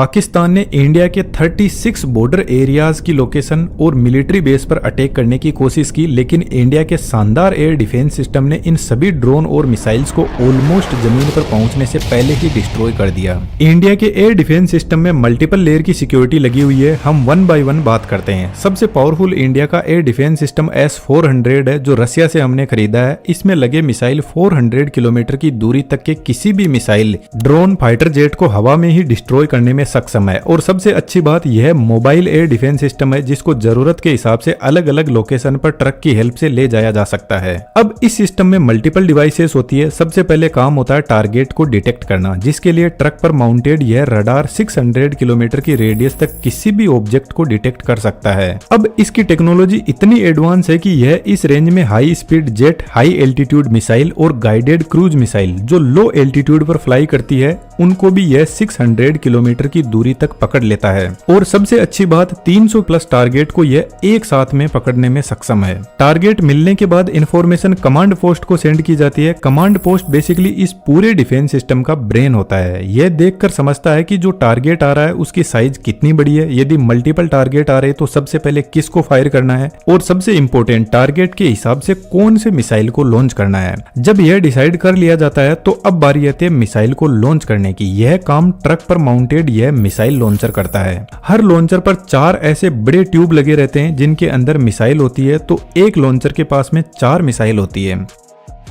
पाकिस्तान ने इंडिया के 36 border areas की लोकेशन और मिलिट्री बेस पर अटैक करने की कोशिश की, लेकिन इंडिया के शानदार एयर डिफेंस सिस्टम ने इन सभी ड्रोन और मिसाइल्स को ऑलमोस्ट जमीन पर पहुंचने से पहले ही डिस्ट्रॉय कर दिया। इंडिया के एयर डिफेंस सिस्टम में मल्टीपल लेयर की सिक्योरिटी लगी हुई है। हम वन बाय वन बात करते हैं। सबसे पावरफुल इंडिया का एयर डिफेंस सिस्टम S-400 है, जो रसिया से हमने खरीदा है। इसमें लगे मिसाइल 400 किलोमीटर की दूरी तक के किसी भी मिसाइल, ड्रोन, फाइटर जेट को हवा में ही डिस्ट्रॉय करने में सक्षम है। और सबसे अच्छी बात यह मोबाइल एयर डिफेंस सिस्टम है, जिसको जरूरत के हिसाब से अलग अलग लोकेशन पर ट्रक की हेल्प से ले जाया जा सकता है। अब इस सिस्टम में मल्टीपल डिवाइसेस होती है। सबसे पहले काम होता है टारगेट को डिटेक्ट करना, जिसके लिए ट्रक पर माउंटेड यह रडार 600 किलोमीटर की रेडियस तक किसी भी ऑब्जेक्ट को डिटेक्ट कर सकता है। अब इसकी टेक्नोलॉजी इतनी एडवांस है कि यह इस रेंज में high speed jet, high altitude missile और गाइडेड क्रूज मिसाइल जो लो एल्टीट्यूड पर फ्लाई करती है, उनको भी यह 600 किलोमीटर की दूरी तक पकड़ लेता है। और सबसे अच्छी बात, 300 प्लस टारगेट को यह एक साथ में पकड़ने में सक्षम है। टारगेट मिलने के बाद इंफॉर्मेशन कमांड पोस्ट को सेंड की जाती है। कमांड पोस्ट बेसिकली इस पूरे डिफेंस सिस्टम का ब्रेन होता है। यह देखकर समझता है कि जो टारगेट आ रहा है उसकी साइज कितनी बड़ी है, यदि मल्टीपल टारगेट आ रहे तो सबसे पहले किसको फायर करना है, और सबसे इंपॉर्टेंट टारगेट के हिसाब से कौन से मिसाइल को लॉन्च करना है। जब यह डिसाइड कर लिया जाता है तो अब बारी आती है मिसाइल को लॉन्च करने की। यह काम ट्रक पर माउंटेड यह मिसाइल लॉन्चर करता है। हर लॉन्चर पर 4 ऐसे बड़े ट्यूब लगे रहते हैं जिनके अंदर मिसाइल होती है, तो एक लॉन्चर के पास में 4 मिसाइल होती है।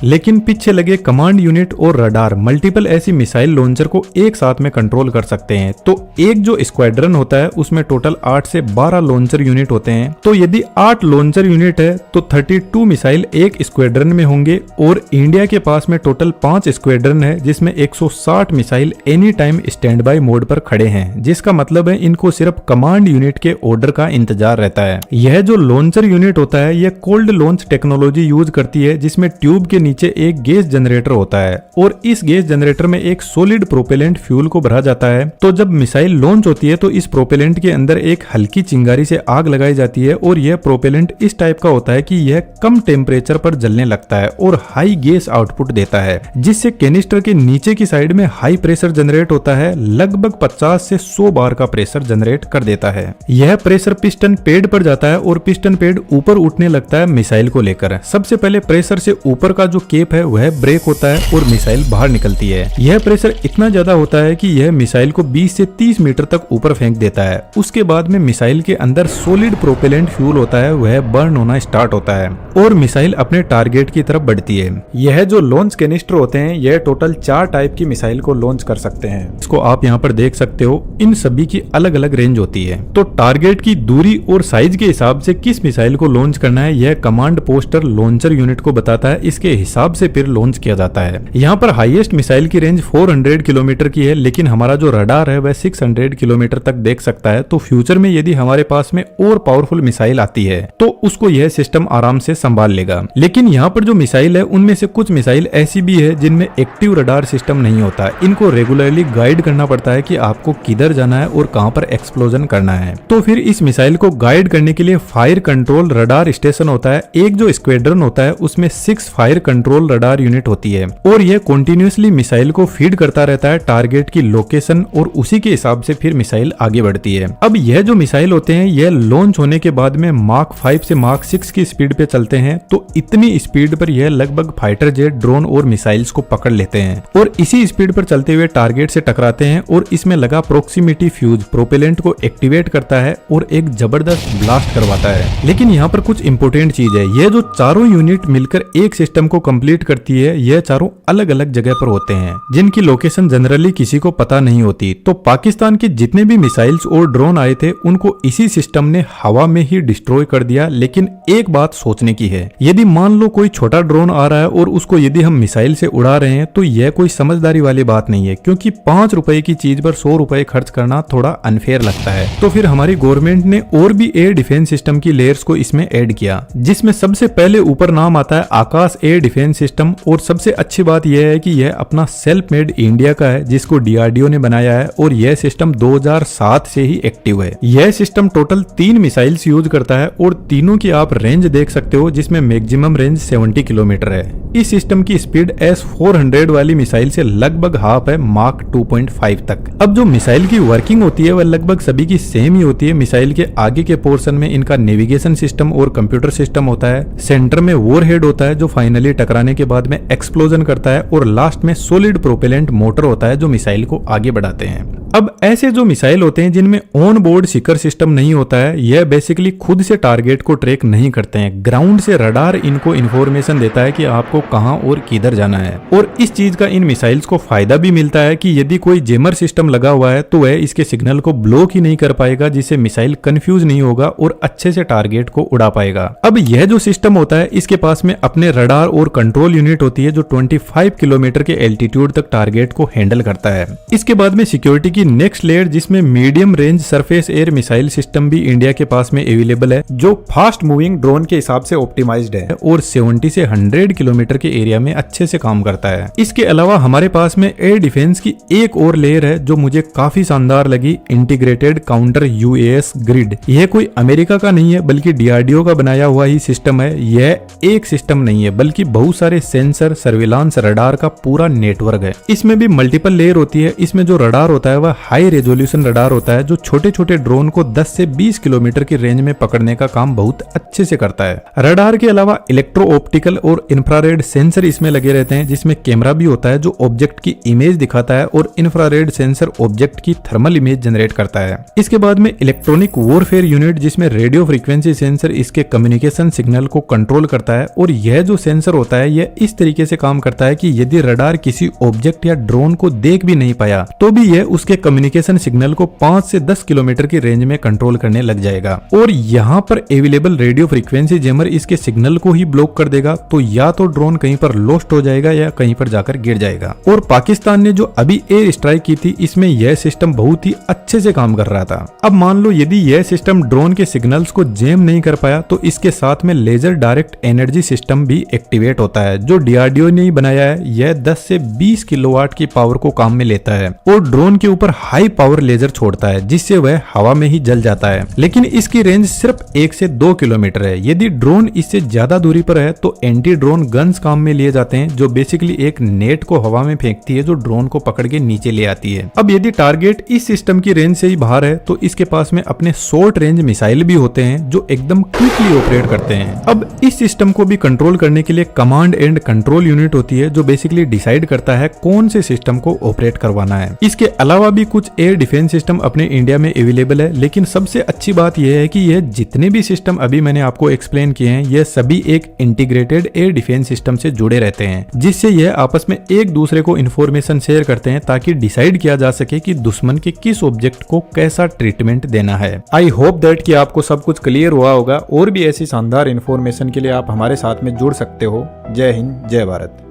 लेकिन पीछे लगे कमांड यूनिट और रडार मल्टीपल ऐसी मिसाइल लॉन्चर को एक साथ में कंट्रोल कर सकते हैं। तो एक जो स्क्वाड्रन होता है उसमें टोटल 8 से 12 लॉन्चर यूनिट होते हैं। तो यदि 8 लॉन्चर यूनिट है तो 32 मिसाइल एक स्क्वाड्रन में होंगे। और इंडिया के पास में टोटल 5 स्क्वाड्रन है, जिसमें 160 missile any time stand by mode पर खड़े हैं, जिसका मतलब है इनको सिर्फ कमांड यूनिट के ऑर्डर का इंतजार रहता है। यह जो लॉन्चर यूनिट होता है यह कोल्ड लॉन्च टेक्नोलॉजी यूज करती है, जिसमें ट्यूब के नीचे एक गैस जनरेटर होता है और इस गैस जनरेटर में एक सॉलिड प्रोपेलेंट फ्यूल को भरा जाता है। तो जब मिसाइल लॉन्च होती है तो इस प्रोपेलेंट के अंदर एक हल्की चिंगारी से आग लगाई जाती है और यह प्रोपेलेंट इस टाइप का होता है कि यह कम टेम्परेचर पर जलने लगता है और हाई गैस आउटपुट देता है, जिससे कैनिस्टर के नीचे की साइड में हाई प्रेशर जनरेट होता है। लगभग 50 से 100 बार का प्रेशर जनरेट कर देता है। यह प्रेशर पिस्टन पेड पर जाता है और पिस्टन पेड ऊपर उठने लगता है मिसाइल को लेकर। सबसे पहले प्रेशर से ऊपर का जो केप है वह ब्रेक होता है और मिसाइल बाहर निकलती है। यह प्रेशर इतना ज्यादा होता है कि यह मिसाइल को 20 से 30 मीटर तक ऊपर फेंक देता है। उसके बाद में मिसाइल के अंदर सॉलिड प्रोपेलेंट फ्यूल होता है, वह बर्न होना स्टार्ट होता है और मिसाइल अपने टारगेट की तरफ बढ़ती है। यह जो लॉन्च कैनिस्टर होते हैं यह टोटल 4 टाइप की मिसाइल को लॉन्च कर सकते हैं। इसको आप यहाँ पर देख सकते हो। इन सभी की अलग अलग रेंज होती है। तो टारगेट की दूरी और साइज के हिसाब से किस मिसाइल को लॉन्च करना है यह कमांड पोस्टर लॉन्चर यूनिट को बताता है। इसके हिसाब से फिर लॉन्च किया जाता है। यहाँ पर हाईएस्ट मिसाइल की रेंज 400 किलोमीटर की है, लेकिन हमारा जो रडार है वह 600 किलोमीटर तक देख सकता है। तो फ्यूचर में यदि हमारे पास में और पावरफुल मिसाइल आती है तो उसको यह सिस्टम आराम से संभाल लेगा। लेकिन यहाँ पर जो मिसाइल है उनमें से कुछ मिसाइल ऐसी भी है जिनमें एक्टिव रडार सिस्टम नहीं होता। इनको रेगुलरली गाइड करना पड़ता है कि आपको किधर जाना है और कहां पर एक्सप्लोजन करना है। तो फिर इस मिसाइल को गाइड करने के लिए फायर कंट्रोल रडार स्टेशन होता है। एक जो स्क्वाड्रन होता है उसमें 6 फायर कंट्रोल रडार यूनिट होती है और यह कंटिन्यूअसली मिसाइल को फीड करता रहता है टारगेट की लोकेशन और उसी के हिसाब से फिर मिसाइल आगे बढ़ती है। अब यह जो मिसाइल होते हैं यह लॉन्च होने के बाद में मार्क 5 से मार्क 6 की स्पीड पे चलते हैं। तो इतनी स्पीड पर यह लगभग फाइटर जेट, ड्रोन और मिसाइल्स को पकड़ लेते हैं और इसी स्पीड पर चलते हुए टारगेट से टकराते हैं और इसमें लगा प्रोक्सीमिटी फ्यूज प्रोपेलेंट को एक्टिवेट करता है और एक जबरदस्त ब्लास्ट करवाता है। लेकिन यहाँ पर कुछ इंपोर्टेंट चीज है। यह जो चारों यूनिट मिलकर एक सिस्टम को कंप्लीट करती है, यह चारों अलग अलग जगह पर होते हैं जिनकी लोकेशन जनरली किसी को पता नहीं होती। तो पाकिस्तान के जितने भी मिसाइल्स और ड्रोन आए थे उनको इसी सिस्टम ने हवा में ही डिस्ट्रॉय कर दिया। लेकिन एक बात सोचने की है, यदि मान लो कोई छोटा ड्रोन आ रहा है और उसको यदि हम मिसाइल से उड़ा रहे हैं तो यह कोई समझदारी वाली बात नहीं है, क्योंकि 5 रुपए की चीज पर 100 रुपए खर्च करना थोड़ा अनफेयर लगता है। तो फिर हमारी गवर्नमेंट ने और भी एयर डिफेंस सिस्टम की लेयर्स को इसमें ऐड किया, जिसमें सबसे पहले ऊपर नाम आता है आकाश एयर डिफेंस सिस्टम, और सबसे अच्छी बात यह है कि यह अपना सेल्फ मेड इंडिया का है, जिसको डीआरडीओ ने बनाया है, और यह सिस्टम 2007 से ही एक्टिव है। यह सिस्टम टोटल 3 मिसाइल्स यूज करता है और तीनों की आप रेंज देख सकते हो, जिसमें मैक्सिमम रेंज 70 किलोमीटर है। इस सिस्टम की स्पीड S-400 वाली मिसाइल से लगभग हाफ है, मार्क 2.5 तक। अब जो मिसाइल की वर्किंग होती है वह लगभग सभी की सेम ही होती है। मिसाइल के आगे के पोर्शन में इनका नेविगेशन सिस्टम और कंप्यूटर सिस्टम होता है, सेंटर में वॉरहेड होता है जो फाइनली टकराने के बाद में एक्सप्लोजन करता है, और लास्ट में सॉलिड प्रोपेलेंट मोटर होता है जो मिसाइल को आगे बढ़ाते हैं। अब ऐसे जो मिसाइल होते हैं जिनमें ऑन बोर्ड सीकर सिस्टम नहीं होता है, यह बेसिकली खुद से टारगेट को ट्रैक नहीं करते हैं। ग्राउंड से रडार इनको इंफॉर्मेशन देता है कि आपको कहां और किधर जाना है। और इस चीज का इन मिसाइल्स को फायदा भी मिलता है कि यदि कोई जेमर सिस्टम लगा हुआ है तो वह इसके सिग्नल को ब्लॉक ही नहीं कर पाएगा, जिससे मिसाइल कंफ्यूज नहीं होगा और अच्छे से टारगेट को उड़ा पाएगा। अब यह जो सिस्टम होता है इसके पास में अपने रडार और कंट्रोल यूनिट होती है जो 25 किलोमीटर के एल्टीट्यूड तक टारगेट को हैंडल करता है। इसके बाद में सिक्योरिटी की नेक्स्ट लेयर, जिसमें medium range surface air missile system भी इंडिया के पास में अवेलेबल है, जो फास्ट मूविंग ड्रोन के हिसाब से ऑप्टिमाइज्ड है और 70 से 100 किलोमीटर के एरिया में अच्छे से काम करता है। इसके अलावा हमारे पास में एयर डिफेंस की एक और लेयर है जो मुझे काफी शानदार लगी, इंटीग्रेटेड काउंटर यूएस ग्रिड। यह कोई अमेरिका का नहीं है बल्कि डीआरडीओ का बनाया हुआ ही सिस्टम है। यह एक सिस्टम नहीं है बल्कि बहुत सारे सेंसर, सर्विलांस, रडार का पूरा नेटवर्क है। इसमें भी मल्टीपल लेयर होती है। इसमें जो रडार होता है वह हाई रेजोल्यूशन रडार होता है जो छोटे छोटे ड्रोन को 10 से 20 किलोमीटर की रेंज में पकड़ने का काम बहुत अच्छे से करता है। रडार के अलावा इलेक्ट्रो ऑप्टिकल और इंफ्रारेड सेंसर इसमें लगे रहते हैं, जिसमें कैमरा भी होता है जो ऑब्जेक्ट की इमेज दिखाता है, और इंफ्रारेड सेंसर ऑब्जेक्ट की थर्मल इमेज जनरेट करता है। इसके बाद में इलेक्ट्रॉनिक वॉरफेयर यूनिट, जिसमें रेडियो फ्रीक्वेंसी सेंसर इसके कम्युनिकेशन सिग्नल को कंट्रोल करता है, और यह जो सेंसर होता है यह इस तरीके से काम करता है कि यदि रडार किसी ऑब्जेक्ट या ड्रोन को देख भी नहीं पाया तो भी यह उसके कम्युनिकेशन सिग्नल को 5 से 10 किलोमीटर की रेंज में कंट्रोल करने लग जाएगा। और यहाँ पर अवेलेबल रेडियो फ्रीक्वेंसी जैमर इसके सिग्नल को ही ब्लॉक कर देगा, तो या तो ड्रोन कहीं पर लॉस्ट हो जाएगा या कहीं पर जाकर गिर जाएगा। और पाकिस्तान ने जो अभी एयर स्ट्राइक की थी इसमें यह सिस्टम बहुत ही अच्छे से काम कर रहा था। अब मान लो यदि यह सिस्टम ड्रोन के सिग्नल्स को जैम नहीं कर पाया तो इसके साथ में लेजर डायरेक्ट एनर्जी सिस्टम भी एक्टिवेट होता है जो डीआरडीओ ने ही बनाया है। यह 10 से 20 किलोवाट की पावर को काम में लेता है और ड्रोन के ऊपर हाई पावर लेजर छोड़ता है, जिससे वह हवा में ही जल जाता है। लेकिन इसकी रेंज सिर्फ 1 से 2 किलोमीटर है। यदि ड्रोन इससे ज्यादा दूरी पर है तो एंटी ड्रोन गन्स काम में लिए जाते हैं, जो बेसिकली एक नेट को हवा में फेंकती है जो ड्रोन को पकड़ के नीचे ले आती है। अब यदि टारगेट इस सिस्टम की रेंज से ही बाहर है तो इसके पास में अपने शॉर्ट रेंज मिसाइल भी होते हैं जो एकदम क्विकली ऑपरेट करते हैं। अब इस सिस्टम को भी कंट्रोल करने के लिए कमांड एंड कंट्रोल यूनिट होती है जो बेसिकली डिसाइड करता है कौन से सिस्टम को ऑपरेट करवाना है। इसके अलावा भी कुछ एयर डिफेंस सिस्टम अपने इंडिया में अवेलेबल है, लेकिन सबसे अच्छी बात यह है कि यह जितने भी सिस्टम अभी मैंने आपको एक्सप्लेन किए हैं यह सभी एक इंटीग्रेटेड एयर डिफेंस सिस्टम से जुड़े रहते हैं, जिससे यह आपस में एक दूसरे को इन्फॉर्मेशन शेयर करते हैं ताकि डिसाइड किया जा सके कि दुश्मन के किस ऑब्जेक्ट को कैसा ट्रीटमेंट देना है। आई होप दैट कि आपको सब कुछ क्लियर हुआ होगा। और भी ऐसी शानदार इन्फॉर्मेशन के लिए आप हमारे साथ में जुड़ सकते हो। जय हिंद, जय भारत।